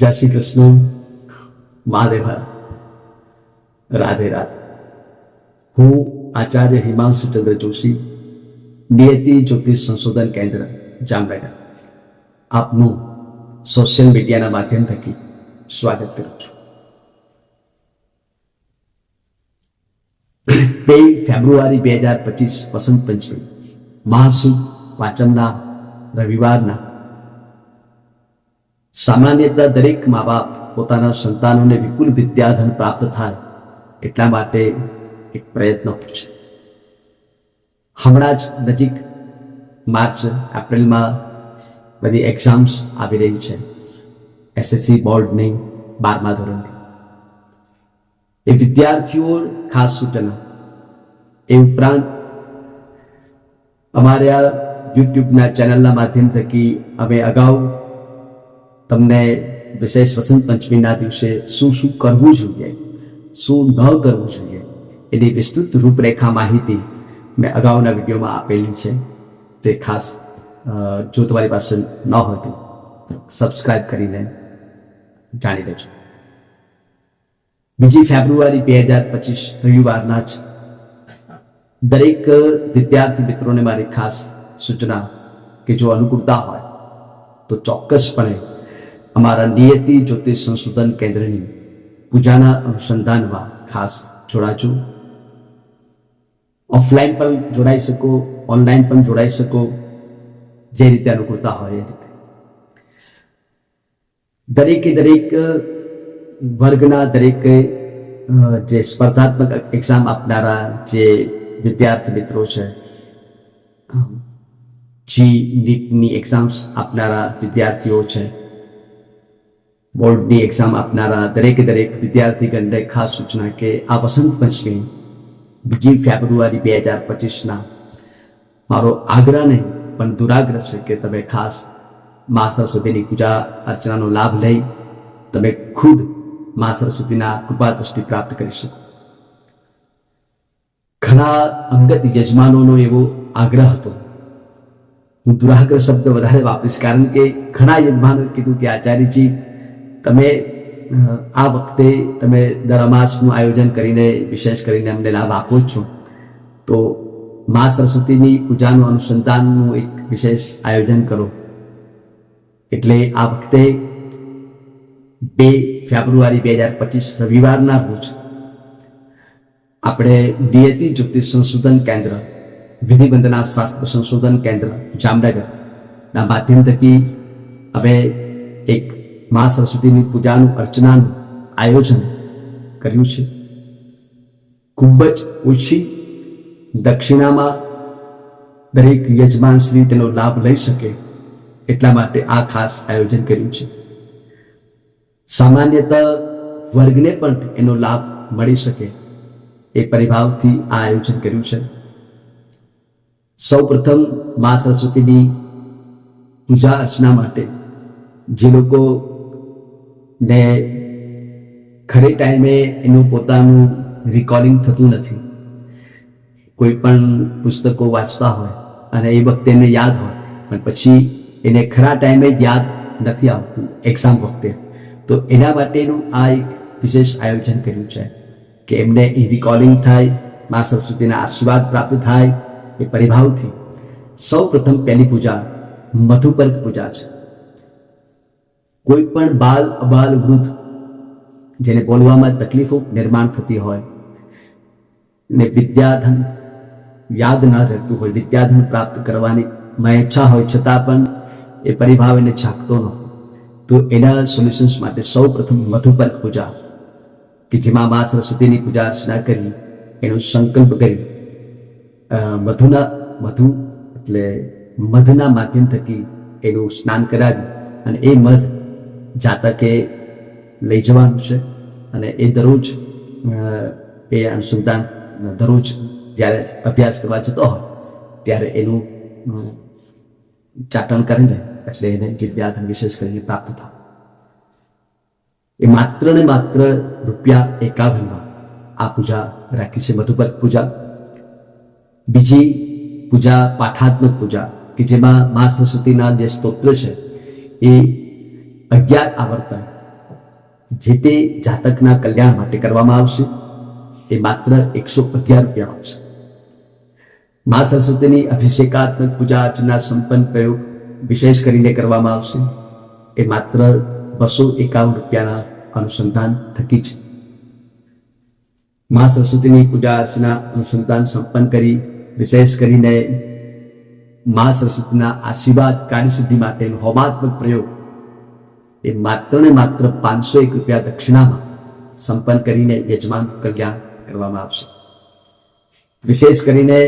જય શ્રી કૃષ્ણ, મહાદેવ હર, રાધે રાધે. હું આચાર્ય હિમાંશુ ચંદ્ર જોશી, નિયતિ જ્યોતિષ સંશોધન કેન્દ્ર જામનગર, આપનું સોશિયલ મીડિયાના માધ્યમ થકી સ્વાગત કરું છું. 2 ફેબ્રુઆરી 2025 વસંત પંચમી મહાસુદ પાંચમના રવિવારના સામાન્યતઃ દરેક મા બાપ પોતાના સંતાનોને વિપુલ વિદ્યાધન પ્રાપ્ત થાય એટલા માટે એક પ્રયત્ન છે. હમણાં જ નજીક માર્ચ એપ્રિલમાં બધી એક્ઝામ્સ આવી રહી છે, એસએસસી બોર્ડની 12મા ધોરણની. એ વિદ્યાર્થીઓ ખાસ સૂચના, એ ઉપરાંત અમારા યુટ્યુબના ચેનલના માધ્યમ થકી અમે અગાઉ તમને વિશેષ વસંત પંચમીના દિવસે શું શું કરવું જોઈએ, શું ન કરવું જોઈએ એની વિસ્તૃત રૂપરેખા માહિતી મેં અગાઉના વિડીયોમાં આપેલી છે. તે ખાસ જો તમારી પાસે ન હોય તો સબસ્ક્રાઇબ કરીને જાણી લેજો. 2 ફેબ્રુઆરી 2025 રવિવારના જ દરેક વિદ્યાર્થી મિત્રોને મારી ખાસ સૂચના કે જો અનુકૂળતા હોય તો ચોક્કસપણે અમારા નિયતિ જ્યોતિષ સંશોધન કેન્દ્રની પૂજાના અનુસંધાનમાં ખાસ જોડાજો. ઓફલાઈન પણ જોડાઈ શકો, ઓનલાઈન પણ જોડાઈ શકો, જે રીતે અનુકૂળતા હોય એ રીતે. દરેક વર્ગના દરેક જે સ્પર્ધાત્મક એક્ઝામ આપનારા જે વિદ્યાર્થી મિત્રો છે, નીટની એક્ઝામ્સ આપનારા વિદ્યાર્થીઓ છે, બોર્ડની એક્ઝામ આપનારા દરેક વિદ્યાર્થીગણને ખાસ સૂચના કે આ વસંત પંચમી 2 ફેબ્રુઆરી 2025ના મારો આગ્રહ નહીં પણ દુરાગ્રહ છે કે તમે ખાસ મા સરસ્વતીની પૂજા અર્ચનાનો લાભ લઈ તમે ખુદ મા સરસ્વતીના કૃપા દૃષ્ટિ પ્રાપ્ત કરી શકો. ઘણા અંગત યજમાનોનો એવો આગ્રહ હતો, હું દુરાગ્રહ શબ્દ વધારે વાપરીશ કારણ કે ઘણા યજમાનોએ કીધું કે આચાર્યજી તમે આ વખતે તમે દર અમાસનું આયોજન કરીને વિશેષ કરીને અમને લાભ આપો જ છો, તો મા સરસ્વતીની પૂજાનું અનુસંધાનનું એક વિશેષ આયોજન કરો. એટલે આ વખતે 2 ફેબ્રુઆરી 2025 રવિવારના રોજ આપણે નિયતિ જ્યોતિષ સંશોધન કેન્દ્ર, વિધિવંદના શાસ્ત્ર સંશોધન કેન્દ્ર જામનગરના માધ્યમ થકી અમે એક મા સરસ્વતીની પૂજાનું અર્ચનાનું આયોજન કર્યું છે. ખૂબ જ ઓછી દક્ષિણામાં દરેક યજમાન શ્રી તેનો લાભ લઈ શકે એટલા માટે આ ખાસ આયોજન કર્યું છે. સામાન્યતઃ વર્ગને પણ એનો લાભ મળી શકે એ પરિભાવથી આ આયોજન કર્યું છે. સૌ પ્રથમ મા સરસ્વતીની પૂજા અર્ચના માટે જે લોકો ને ખરે ટાઈમે એનું પોતાનું રિકોર્ડિંગ થતું નથી, કોઈ પણ પુસ્તકો વાંચતા હોય અને એ વખતે એને યાદ હોય પણ પછી એને ખરા ટાઈમે યાદ નથી આવતું એક્ઝામ વખતે, તો એના માટેનું આ એક વિશેષ આયોજન કર્યું છે કે એમને એ રિકોર્ડિંગ થાય, મા સરસ્વતીના આશીર્વાદ પ્રાપ્ત થાય એ પરિભાવથી. સૌ પ્રથમ પહેલી પૂજા મધુપર્ક પૂજા છે. કોઈ પણ બાલ અબાલ વૃદ્ધ જેને બોલવામાં તકલીફો નિર્માણ થતી હોય ને વિદ્યાધન યાદ ન રહેતું હોય, વિદ્યાધન પ્રાપ્ત કરવાની ઈચ્છા હોય છતાં પણ એ પરિભાવ એને જાગતો ન હોય, તો એના સોલ્યુશન્સ માટે સૌ પ્રથમ મધુપર્ક પૂજા કે જેમાં મા સરસ્વતીની પૂજા અર્ચના કરી એનો સંકલ્પ કરી મધના માધ્યમ થકી એનું સ્નાન કરાવી અને એ મધ જાતકે લઈ જવાનું છે અને એ દરરોજ એ અનુસંધાન દરરોજ જ્યારે અભ્યાસ કરવા જતો હોય ત્યારે એનું ચાટણ કરીને એટલે એને વિદ્યાધન વિશેષ કરીને પ્રાપ્ત થાય. એ માત્ર ને માત્ર ₹51 આ પૂજા રાખી છે, મધુપર્ક પૂજા. બીજી પૂજા પાઠાત્મક પૂજા કે જેમાં મા સરસ્વતીના જે સ્તોત્ર છે એ 11 આવર્તન જે તે જાતકના કલ્યાણ માટે કરવામાં આવશે એ માત્ર 111 રૂપિયામાં છે. મા સરસ્વતીની અભિષેકાત્મક પૂજા અર્ચના સંપન્ન પ્રયોગ વિશેષ કરીને કરવામાં આવશે એ માત્ર 251 રૂપિયાના અનુસંધાન થકી છે. મા સરસ્વતીની પૂજા અર્ચના અનુસંધાન સંપન્ન કરી વિશેષ કરીને મા સરસ્વતીના આશીર્વાદ કાર્યસિદ્ધિ માટેનો હોમાત્મક પ્રયોગ એ માત્ર ને માત્ર 501 રૂપિયા દક્ષિણામાં સંપન્ન કરીને યજમાન કલ્યાણ કરવામાં આવશે. વિશેષ કરીને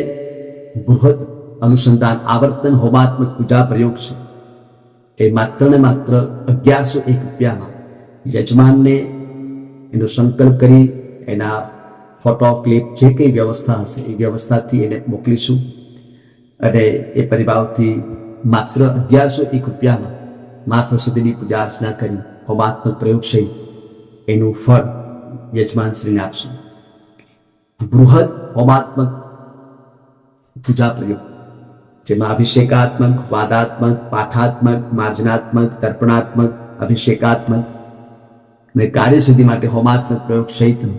બૃહદ અનુસંધાન આવર્તન હોમાત્મક પૂજા પ્રયોગ છે એ માત્ર ને માત્ર 1101 રૂપિયામાં યજમાનને એનો સંકલ્પ કરી એના ફોટો ક્લિપ જે કંઈ વ્યવસ્થા હશે એ વ્યવસ્થાથી એને મોકલીશું અને એ પરિભાવથી માત્ર 1101 રૂપિયામાં મા સરસ્વતીની પૂજા અર્ચના કરી હોમાત્મક પ્રયોગ છે એનું ફળ યજમાન શ્રીને આપશું. બૃહદ હોમાત્મક પૂજા પ્રયોગ જેમાં અભિષેકાત્મક, વાદાત્મક, પાઠાત્મક, માર્જનાત્મક, તર્પણાત્મક, અભિષેકાત્મક અને કાર્યસિદ્ધિ માટે હોમાત્મક પ્રયોગ સહિતનું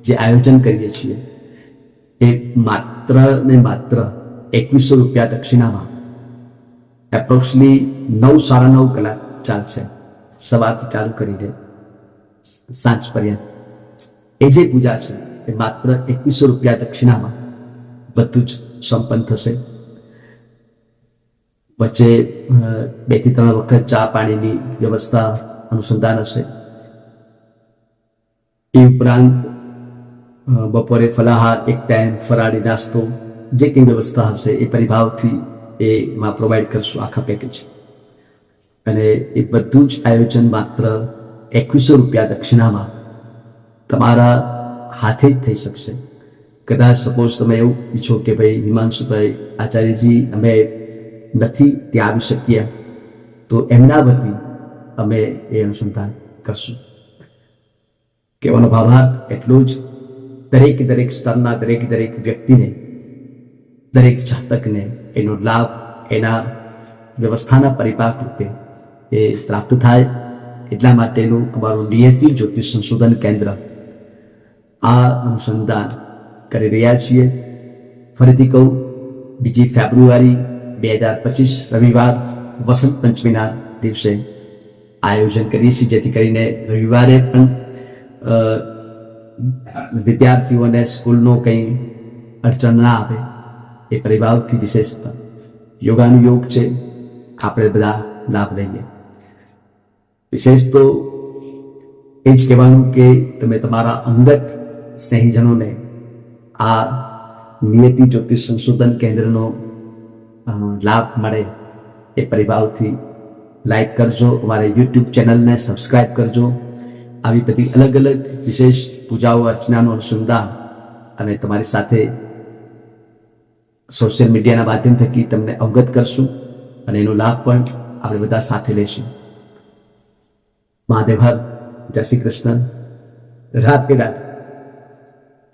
જે આયોજન કરીએ છીએ એ માત્ર ને માત્ર 2100 રૂપિયા દક્ષિણામાં એપ્રોક્સિમેટલી 9-9:30 કલાક ચાલશે. સવારથી ચાલુ કરીને સાંજ પર્યંત એ જે પૂજા છે એ માત્ર 2100 રૂપિયા દક્ષિણામાં બધું જ સંપન્ન થશે. વચ્ચે 2 થી 3 વખત ચા પાણીની વ્યવસ્થા અનુસંધાન હશે. એ ઉપરાંત બપોરે ફલાહાર, એક ટાઈમ ફરાળી નાસ્તો જે કંઈ વ્યવસ્થા હશે એ પરિભાવથી એમાં પ્રોવાઈડ કરશું આખા પેકેજ. અને એ બધું જ આયોજન માત્ર 2100 રૂપિયા દક્ષિણામાં તમારા હાથે જ થઈ શકશે. કદાચ સપોઝ તમે એવું ઈચ્છો કે ભાઈ હિમાંશુભાઈ આચાર્યજી અમે નથી ત્યાં આવી શકીએ તો એમના વતી અમે એ અનુસંધાન કરશું. કહેવાનો ભાવાર્થ એટલો જ દરેક સ્તરના દરેક વ્યક્તિને, દરેક જાતકને એનો લાભ એના વ્યવસ્થાના પરિપાક રૂપે એ પ્રાપ્ત થાય એટલા માટેનું અમારું નિયતિ જ્યોતિષ સંશોધન કેન્દ્ર આ અનુસંધાન કરી રહ્યા છીએ. ફરીથી કહું, 2 ફેબ્રુઆરી 2025 રવિવાર વસંત પંચમીના દિવસે આયોજન કરીએ છીએ, જેથી કરીને રવિવારે પણ વિદ્યાર્થીઓને સ્કૂલનો કંઈ અડચણ ના આવે એ પરિભાવથી વિશેષ યોગાનુયોગ છે. આપણે બધા લાભ લઈએ. વિશેષ તો એ જ કહેવાનું કે તમે તમારા અંગત સ્નેહીજનોને આ નિયતિ જ્યોતિષ સંશોધન કેન્દ્રનો લાભ મળે એ પરિભાવથી લાઈક કરજો, અમારા યુટ્યુબ ચેનલને સબસ્ક્રાઈબ કરજો. આવી બધી અલગ અલગ વિશેષ પૂજાઓ અર્ચનાનું અનુસંધાન અને તમારી સાથે સોશિયલ મીડિયાના માધ્યમ થકી તમને અવગત કરશું અને એનો લાભ પણ આપણે બધા સાથે લેશું. મહાદેવ હર, જય શ્રી કૃષ્ણ, રાધે રાધે.